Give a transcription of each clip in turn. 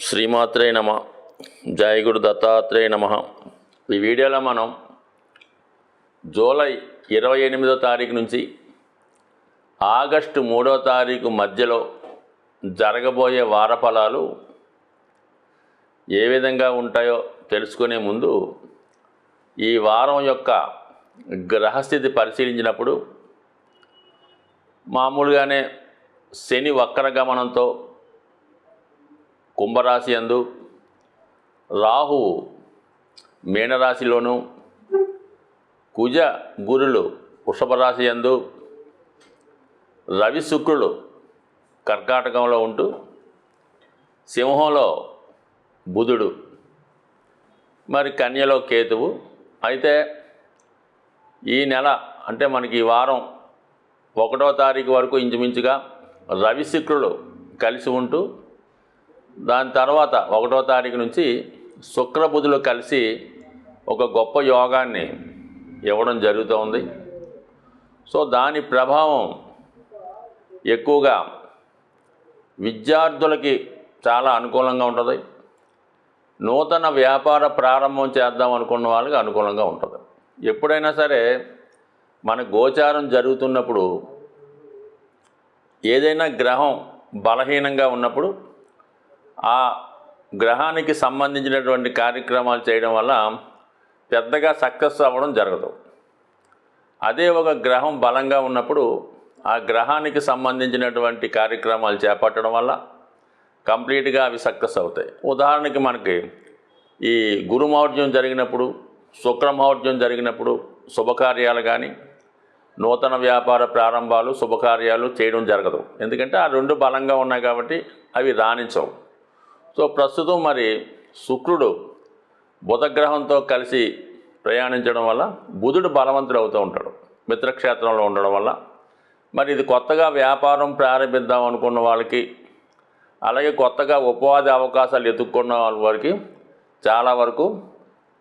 శ్రీమాత్రే నమ. జయ గురు దత్తాత్రేయ నమ. ఈ వీడియోలో మనం జూలై 28వ తారీఖు నుంచి ఆగస్టు 3వ తారీఖు మధ్యలో జరగబోయే వార ఫలాలు ఏ విధంగా ఉంటాయో తెలుసుకునే ముందు ఈ వారం యొక్క గ్రహస్థితి పరిశీలించినప్పుడు మామూలుగానే శని వక్ర గమనంతో కుంభరాశి యందు, రాహువు మీనరాశిలోను, కుజ గురులు వృషభ రాశి యందు, రవి శుక్రులు కర్కాటకంలో ఉంటూ, సింహంలో బుధుడు, మరి కన్యలో కేతువు. అయితే ఈ నెల అంటే మనకి ఈ వారం 1వ తారీఖు వరకు ఇంచుమించుగా రవి శుక్రులు కలిసి ఉంటూ, దాని తర్వాత 1వ తారీఖు నుంచి శుక్ర బుధులు కలిసి ఒక గొప్ప యోగాన్ని ఇవ్వడం జరుగుతోంది. సో దాని ప్రభావం ఎక్కువగా విద్యార్థులకి చాలా అనుకూలంగా ఉంటుంది. నూతన వ్యాపార ప్రారంభం చేద్దాం అనుకున్న వాళ్ళకి అనుకూలంగా ఉంటుంది. ఎప్పుడైనా సరే మన గోచారం జరుగుతున్నప్పుడు ఏదైనా గ్రహం బలహీనంగా ఉన్నప్పుడు ఆ గ్రహానికి సంబంధించినటువంటి కార్యక్రమాలు చేయడం వల్ల పెద్దగా సక్సెస్ అవ్వడం జరగదు. అదే ఒక గ్రహం బలంగా ఉన్నప్పుడు ఆ గ్రహానికి సంబంధించినటువంటి కార్యక్రమాలు చేపట్టడం వల్ల కంప్లీట్గా అవి సక్సెస్ అవుతాయి. ఉదాహరణకి మనకి ఈ గురుమౌఢ్యం జరిగినప్పుడు, శుక్రమౌఢ్యం జరిగినప్పుడు శుభకార్యాలు కానీ, నూతన వ్యాపార ప్రారంభాలు, శుభకార్యాలు చేయడం జరగదు. ఎందుకంటే ఆ రెండు బలంగా ఉన్నాయి కాబట్టి అవి రాణించవు. సో ప్రస్తుతం మరి శుక్రుడు బుధగ్రహంతో కలిసి ప్రయాణించడం వల్ల బుధుడు బలవంతుడు అవుతూ ఉంటాడు మిత్రక్షేత్రంలో ఉండడం వల్ల. మరి ఇది కొత్తగా వ్యాపారం ప్రారంభిద్దాం అనుకున్న వాళ్ళకి, అలాగే కొత్తగా ఉపాధి అవకాశాలు ఎదుర్కొన్న వారికి చాలా వరకు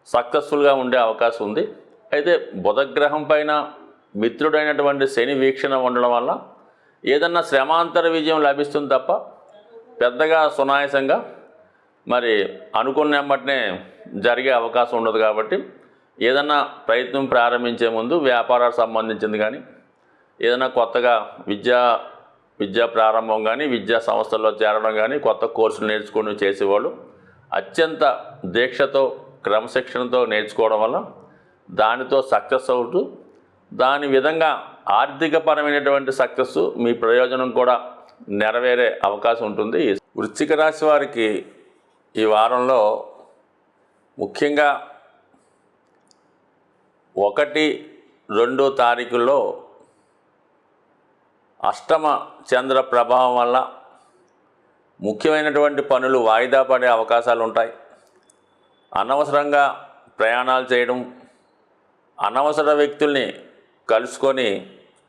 సక్సెస్ఫుల్గా ఉండే అవకాశం ఉంది. అయితే బుధగ్రహం పైన మిత్రుడైనటువంటి శని వీక్షణ ఉండడం వల్ల ఏదన్నా శ్రమాంతర విజయం లభిస్తుంది తప్ప పెద్దగా సునాయాసంగా మరి అనుకున్న వెంబటనే జరిగే అవకాశం ఉండదు. కాబట్టి ఏదన్నా ప్రయత్నం ప్రారంభించే ముందు వ్యాపారాలకు సంబంధించింది కానీ, ఏదైనా కొత్తగా విద్యా ప్రారంభం కానీ, విద్యా సంస్థల్లో చేరడం కానీ, కొత్త కోర్సులు నేర్చుకుని చేసేవాళ్ళు అత్యంత దీక్షతో క్రమశిక్షణతో నేర్చుకోవడం వల్ల దానితో సక్సెస్ అవుతూ దాని విధంగా ఆర్థికపరమైనటువంటి సక్సెస్, మీ ప్రయోజనం కూడా నెరవేరే అవకాశం ఉంటుంది. వృశ్చిక రాశి వారికి ఈ వారంలో ముఖ్యంగా 1, 2 తారీఖుల్లో అష్టమ చంద్ర ప్రభావం వల్ల ముఖ్యమైనటువంటి పనులు వాయిదా పడే అవకాశాలు ఉంటాయి. అనవసరంగా ప్రయాణాలు చేయడం, అనవసర వ్యక్తుల్ని కలుసుకొని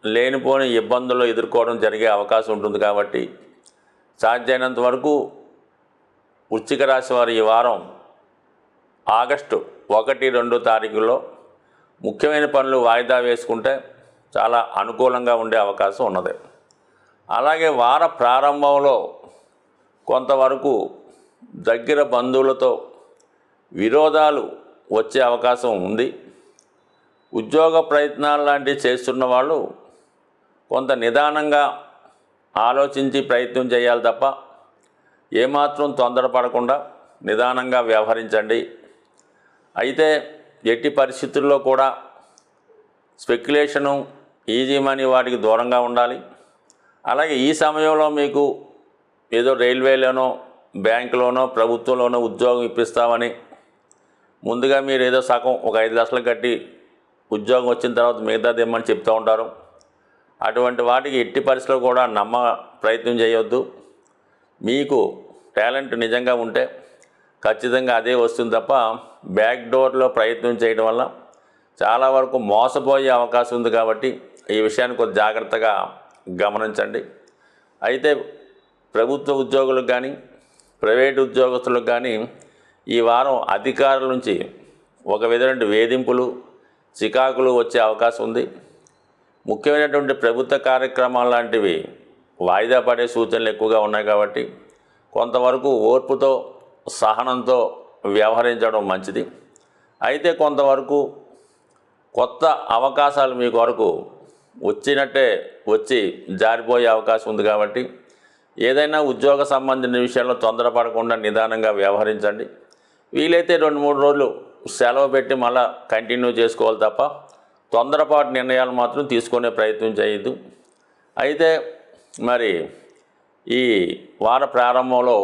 లేనిపోని ఇబ్బందులు ఎదుర్కోవడం జరిగే అవకాశం ఉంటుంది. కాబట్టి సాధ్యమైనంత వరకు వృశ్చిక రాశి వారు ఈ వారం ఆగస్టు 1, 2 తారీఖుల్లో ముఖ్యమైన పనులు వాయిదా వేసుకుంటే చాలా అనుకూలంగా ఉండే అవకాశం ఉన్నది. అలాగే వార ప్రారంభంలో కొంతవరకు దగ్గర బంధువులతో విరోధాలు వచ్చే అవకాశం ఉంది. ఉద్యోగ ప్రయత్నాలు లాంటివి చేస్తున్న వాళ్ళు కొంత నిదానంగా ఆలోచించి ప్రయత్నం చేయాలి తప్ప ఏమాత్రం తొందరపడకుండా నిదానంగా వ్యవహరించండి. అయితే ఎట్టి పరిస్థితుల్లో కూడా స్పెక్యులేషను, ఈజీ మనీ వాటికి దూరంగా ఉండాలి. అలాగే ఈ సమయంలో మీకు ఏదో రైల్వేలోనో, బ్యాంకులోనో, ప్రభుత్వంలోనో ఉద్యోగం ఇప్పిస్తామని ముందుగా మీరు ఏదో సగం ఒక 5 లక్షలు కట్టి ఉద్యోగం వచ్చిన తర్వాత మిగతాది ఇమ్మని చెప్తూ ఉంటారు. అటువంటి వాటికి ఎట్టి పరిస్థితుల్లో కూడా ప్రయత్నం చేయొద్దు. మీకు టాలెంట్ నిజంగా ఉంటే ఖచ్చితంగా అదే వస్తుంది తప్ప బ్యాక్ డోర్లో ప్రయత్నం చేయడం వల్ల చాలా వరకు మోసపోయే అవకాశం ఉంది. కాబట్టి ఈ విషయాన్ని కొంచెం జాగ్రత్తగా గమనించండి. అయితే ప్రభుత్వ ఉద్యోగులకు కానీ, ప్రైవేటు ఉద్యోగస్తులకు కానీ ఈ వారం అధికారుల నుంచి ఒక విధమైన వేధింపులు, చికాకులు వచ్చే అవకాశం ఉంది. ముఖ్యమైనటువంటి ప్రభుత్వ కార్యక్రమాలు లాంటివి వాయిదా పడే సూచనలు ఎక్కువగా ఉన్నాయి. కాబట్టి కొంతవరకు ఓర్పుతో సహనంతో వ్యవహరించడం మంచిది. అయితే కొంతవరకు కొత్త అవకాశాలు మీ కొరకు వచ్చినట్టే వచ్చి జారిపోయే అవకాశం ఉంది కాబట్టి ఏదైనా ఉద్యోగ సంబంధించిన విషయాల్లో తొందరపడకుండా నిదానంగా వ్యవహరించండి. వీలైతే 2-3 రోజులు సెలవు పెట్టి మళ్ళీ కంటిన్యూ చేసుకోవాలి తప్ప తొందరపాటు నిర్ణయాలు మాత్రం తీసుకునే ప్రయత్నం చేయొద్దు. అయితే మరి ఈ వార ప్రారంభంలో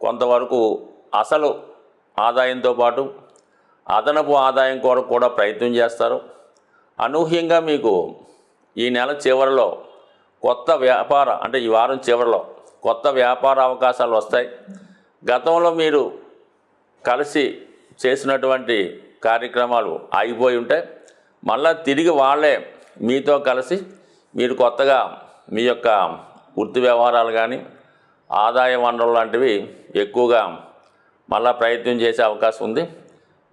కొంతవరకు అసలు ఆదాయంతో పాటు అదనపు ఆదాయం కొరకు కూడా ప్రయత్నం చేస్తారు. అనూహ్యంగా మీకు ఈ నెల చివరిలో కొత్త వ్యాపార అంటే ఈ వారం చివరిలో కొత్త వ్యాపార అవకాశాలు వస్తాయి. గతంలో మీరు కలిసి చేసినటువంటి కార్యక్రమాలు ఆగిపోయి ఉంటాయి. మళ్ళీ తిరిగి వాళ్ళే మీతో కలిసి మీరు కొత్తగా మీ యొక్క వృత్తి వ్యవహారాలు కానీ ఆదాయ వనరులు లాంటివి ఎక్కువగా మళ్ళీ ప్రయత్నం చేసే అవకాశం ఉంది.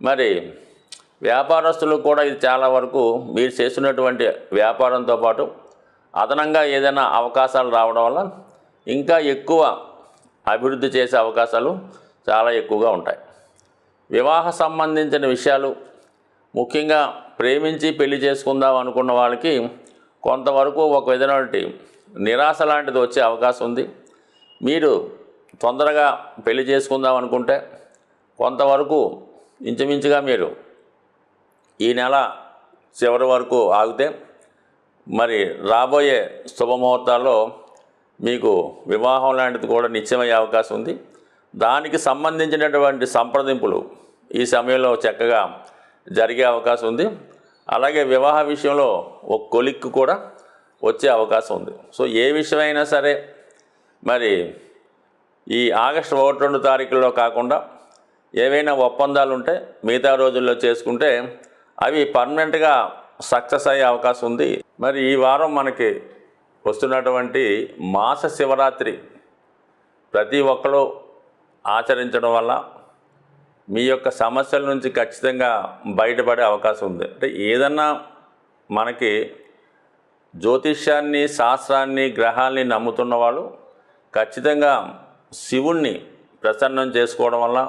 మరి వ్యాపారస్తులు కూడా ఇది చాలా వరకు మీరు చేసినటువంటి వ్యాపారంతో పాటు అదనంగా ఏదైనా అవకాశాలు రావడం వల్ల ఇంకా ఎక్కువ అభివృద్ధి చేసే అవకాశాలు చాలా ఎక్కువగా ఉంటాయి. వివాహ సంబంధించిన విషయాలు ముఖ్యంగా ప్రేమించి పెళ్లి చేసుకుందాం అనుకున్న వాళ్ళకి కొంతవరకు ఒక విధమైనటువంటి నిరాశ లాంటిది వచ్చే అవకాశం ఉంది. మీరు తొందరగా పెళ్లి చేసుకుందాం అనుకుంటే కొంతవరకు ఇంచుమించుగా మీరు ఈ నెల చివరి వరకు ఆగితే మరి రాబోయే శుభముహూర్తాల్లో మీకు వివాహం లాంటిది కూడా నిశ్చయమయ్యే అవకాశం ఉంది. దానికి సంబంధించినటువంటి సంప్రదింపులు ఈ సమయంలో చక్కగా జరిగే అవకాశం ఉంది. అలాగే వివాహ విషయంలో ఒక కొలిక్కు కూడా వచ్చే అవకాశం ఉంది. సో ఏ విషయమైనా సరే మరి ఈ ఆగస్టు 1-2 తారీఖుల్లో కాకుండా ఏవైనా ఒప్పందాలు ఉంటే మిగతా రోజుల్లో చేసుకుంటే అవి పర్మనెంట్గా సక్సెస్ అయ్యే అవకాశం ఉంది. మరి ఈ వారం మనకి వస్తున్నటువంటి మాస శివరాత్రి ప్రతి ఒక్కరూ ఆచరించడం వల్ల మీ యొక్క సమస్యల నుంచి ఖచ్చితంగా బయటపడే అవకాశం ఉంది. అంటే ఏదన్నా మనకి జ్యోతిష్యాన్ని, శాస్త్రాన్ని, గ్రహాల్ని నమ్ముతున్న వాళ్ళు ఖచ్చితంగా శివుణ్ణి ప్రసన్నం చేసుకోవడం వల్ల,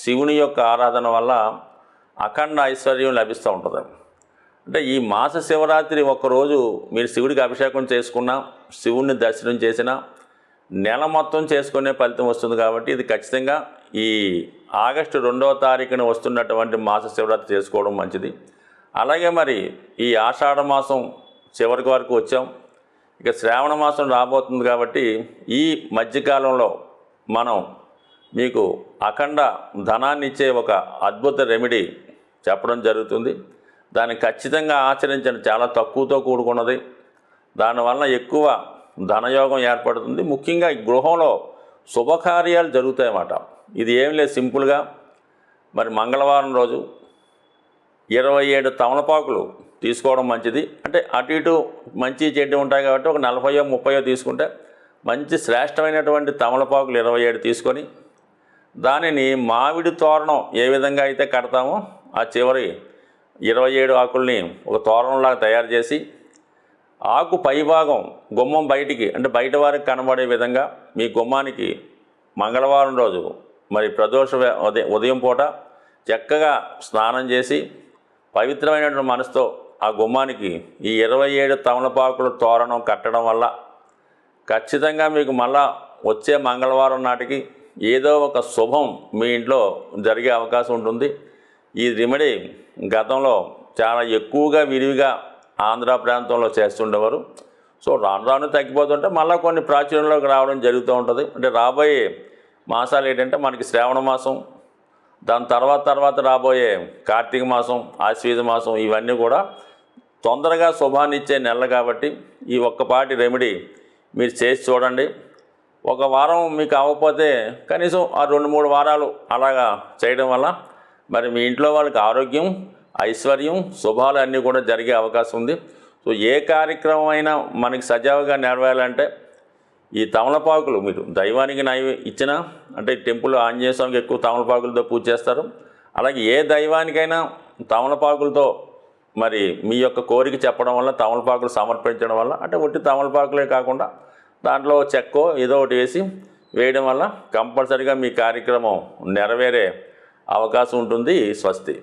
శివుని యొక్క ఆరాధన వల్ల అఖండ ఐశ్వర్యం లభిస్తూ ఉంటుంది. అంటే ఈ మాస శివరాత్రి ఒక్కరోజు మీరు శివుడికి అభిషేకం చేసుకున్నా, శివుణ్ణి దర్శనం చేసినా నెల మొత్తం చేసుకునే ఫలితం వస్తుంది. కాబట్టి ఇది ఖచ్చితంగా ఈ ఆగస్టు 2వ తారీఖున వస్తున్నటువంటి మాస శివరాత్రి చేసుకోవడం మంచిది. అలాగే మరి ఈ ఆషాఢ మాసం చివరికి వరకు వచ్చాం, ఇక శ్రావణ మాసం రాబోతుంది. కాబట్టి ఈ మధ్యకాలంలో మనం మీకు అఖండ ధనాన్ని ఇచ్చే ఒక అద్భుత రెమెడీ చెప్పడం జరుగుతుంది. దాన్ని ఖచ్చితంగా ఆచరించండి. చాలా తక్కువతో కూడుకున్నది, దానివల్ల ఎక్కువ ధనయోగం ఏర్పడుతుంది. ముఖ్యంగా ఈ గృహంలో శుభకార్యాలు జరుగుతాయన్నమాట. ఇది ఏం లేదు, సింపుల్గా మరి మంగళవారం రోజు 27 తమలపాకులు తీసుకోవడం మంచిది. అంటే అటు ఇటు మంచి చెడ్డ ఉంటాయి కాబట్టి ఒక 40-30 తీసుకుంటే మంచి శ్రేష్టమైనటువంటి తమలపాకులు 27 తీసుకొని దానిని మామిడి తోరణం ఏ విధంగా అయితే కడతామో ఆ చివరి 27 ఆకుల్ని ఒక తోరణంలాగా తయారు చేసి ఆకు పైభాగం గుమ్మం బయటికి అంటే బయట వారికి కనబడే విధంగా మీ గుమ్మానికి మంగళవారం రోజు మరి ప్రదోష ఉదయం పూట చక్కగా స్నానం చేసి పవిత్రమైనటువంటి మనసుతో ఆ గుమ్మానికి ఈ 27 తమలపాకుల తోరణం కట్టడం వల్ల ఖచ్చితంగా మీకు మళ్ళా వచ్చే మంగళవారం నాటికి ఏదో ఒక శుభం మీ ఇంట్లో జరిగే అవకాశం ఉంటుంది. ఈ రెమెడీ గతంలో చాలా ఎక్కువగా విరివిగా ఆంధ్ర ప్రాంతంలో చేస్తుండేవారు. సో రాను రాను తగ్గిపోతుంటే మళ్ళీ కొన్ని ప్రాచుర్యంలోకి రావడం జరుగుతూ ఉంటుంది. అంటే రాబోయే మాసాలు ఏంటంటే మనకి శ్రావణ మాసం, దాని తర్వాత రాబోయే కార్తీక మాసం, ఆశ్వీజ మాసం, ఇవన్నీ కూడా తొందరగా శుభాన్ని ఇచ్చే నెలలు. కాబట్టి ఈ ఒక్కపాటి రెమెడీ మీరు చేసి చూడండి. ఒక వారం మీకు అవ్వకపోతే కనీసం ఆ 2-3 వారాలు అలాగా చేయడం వల్ల మరి మీ ఇంట్లో వాళ్ళకి ఆరోగ్యం, ఐశ్వర్యం, శుభాలు అన్నీ కూడా జరిగే అవకాశం ఉంది. సో ఏ కార్యక్రమం అయినా మనకి సజావుగా నెరవేరాలంటే ఈ తమలపాకులు మీరు దైవానికి ఇచ్చినా, అంటే టెంపుల్ ఆంజనేయ స్వామికి ఎక్కువ తమలపాకులతో పూజ చేస్తారు. అలాగే ఏ దైవానికైనా తమలపాకులతో మరి మీ యొక్క కోరిక చెప్పడం వల్ల, తమలపాకులు సమర్పించడం వల్ల, అంటే ఒట్టి తమలపాకులే కాకుండా దాంట్లో చెక్కో ఏదో ఒకటి వేసి వేయడం వల్ల కంపల్సరిగా మీ కార్యక్రమం నెరవేరే అవకాశం ఉంటుంది. స్వస్తి.